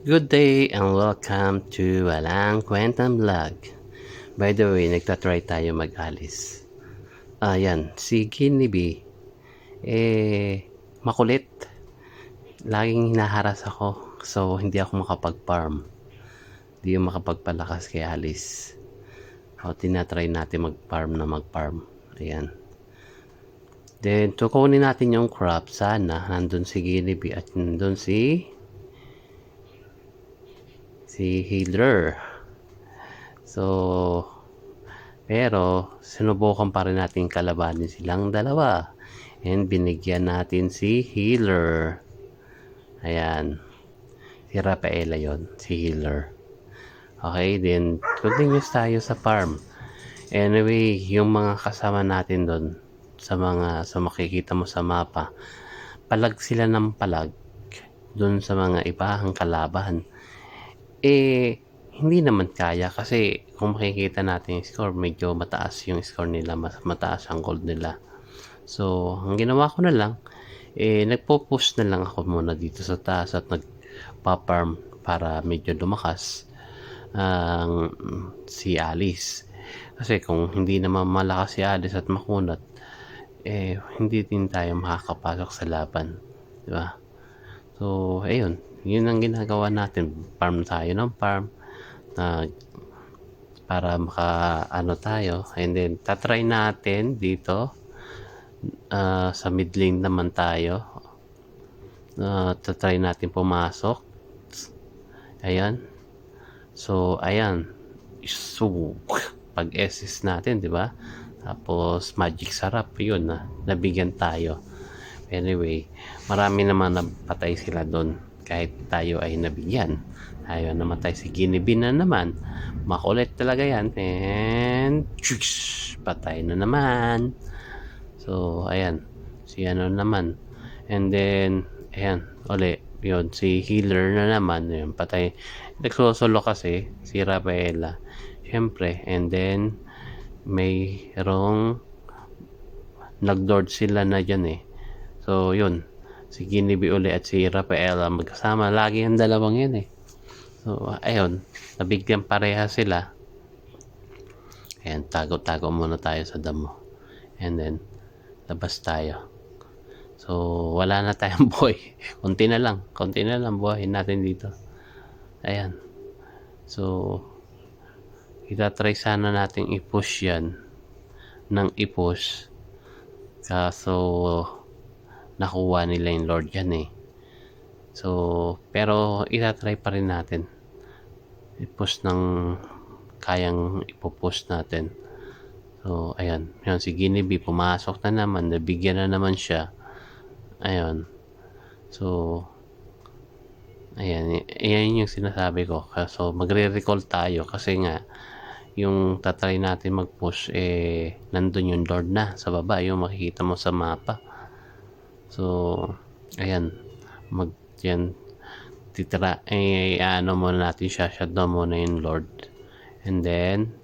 Good day and welcome to Walang Kwentang Vlog. By the way, nagtatry tayo mag-alis. Ayan, si Guinea Bee, makulit. Laging hinaharas ako, so hindi ako makapag-farm. Hindi yung makapagpalakas kay Alice. Tinatry natin mag-farm. Ayan. Then, kukunin natin yung crop. Sana, nandun si Guinea Bee at nandun si Healer. So, pero sinubukan pa rin natin kalabanin silang dalawa. And binigyan natin si Healer. Ayan. Si Rafaela yon, si Healer. Okay, then continuous tayo sa farm. Anyway, yung mga kasama natin doon, sa makikita mo sa mapa, palag sila ng palag doon sa mga ibahang kalaban. Hindi naman kaya kasi kung makikita natin yung score, medyo mataas yung score nila, mas mataas ang gold nila. So, ang ginawa ko na lang, nagpo-push na lang ako muna dito sa taas at nagpa-farm para medyo lumakas ang si Alice. Kasi kung hindi naman malakas si Alice at makunat, hindi din tayo makakapasok sa laban. Diba? So, ayun. Yun ang ginagawa natin. Farm tayo ng farm. Para maka tayo. And then, tatry natin dito. Sa mid lane naman tayo. Tatry natin pumasok. Ayan. So, ayan. So, pag SS natin, di ba? Tapos, magic sarap. Yun na. Nabigyan tayo. Anyway, marami naman napatay sila doon. Kahit tayo ay nabigyan. Tayo namatay si Guinea Bee na naman. Makulit talaga yan. And, patay na naman. So, ayan. Si ano naman. And then, ayan. Uli. Yun, si Healer na naman. Yun, patay. Nagsosolo kasi si Rafaela. Siyempre. And then, mayroong nag-lord sila na dyan eh. So, yun. Si Guinea Bee uli at si Rafaela magkasama. Lagi ang dalawang yun eh. So, ayun. Nabigyan pareha sila. Ayan, tago-tago muna tayo sa damo. And then, labas tayo. So, wala na tayong buhay. Konti na lang buhay natin dito. Ayan. So, itatry sana natin i-push yan. Nang i-push. Kaso, nakuha nila yung Lord yan eh. So, pero itatry pa rin natin. I-push ng kayang ipupush natin. So, ayan. Yan, si Guinea Bee pumasok na naman. Nabigyan na naman siya. Ayan. So, ayan. Ayan yung sinasabi ko. So, magre-recall tayo kasi nga, yung tatry natin mag-push, nandun yung Lord na sa baba. Yung makikita mo sa mapa. So, ayan. Yan. Titira, muna natin siya. Shutdown muna yung Lord. And then,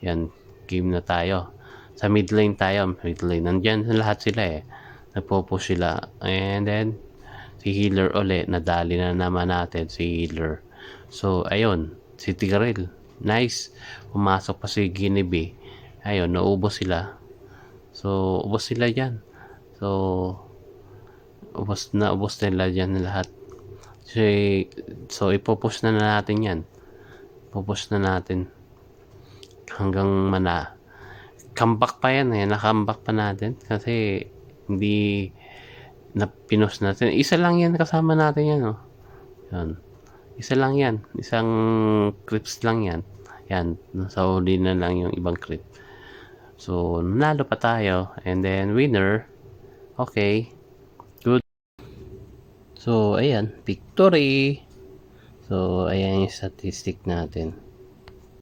yan. Game na tayo. Sa mid lane tayo. Mid lane. Nandyan lahat sila eh. Nagpo-push sila. And then, si Healer ulit. Nadali na naman natin si Healer. So, ayun. Si Tigreal. Nice. Pumasok pa si Guinea Bee. Ayun. Naubos sila. So, ubos sila dyan. So, ubos nila dyan lahat. So, ipopush na natin yan. Ipopush na natin. Hanggang comeback pa yan eh. Na-comeback pa natin. Kasi, hindi na pinos natin. Isa lang yan kasama natin yan. Oh. Yan. Isa lang yan. Isang clips lang yan. Yan. Nasa huli na lang yung ibang clip. So, nanalo pa tayo. And then, winner. Okay. Good. So, ayan. Victory. So, ayan yung statistic natin.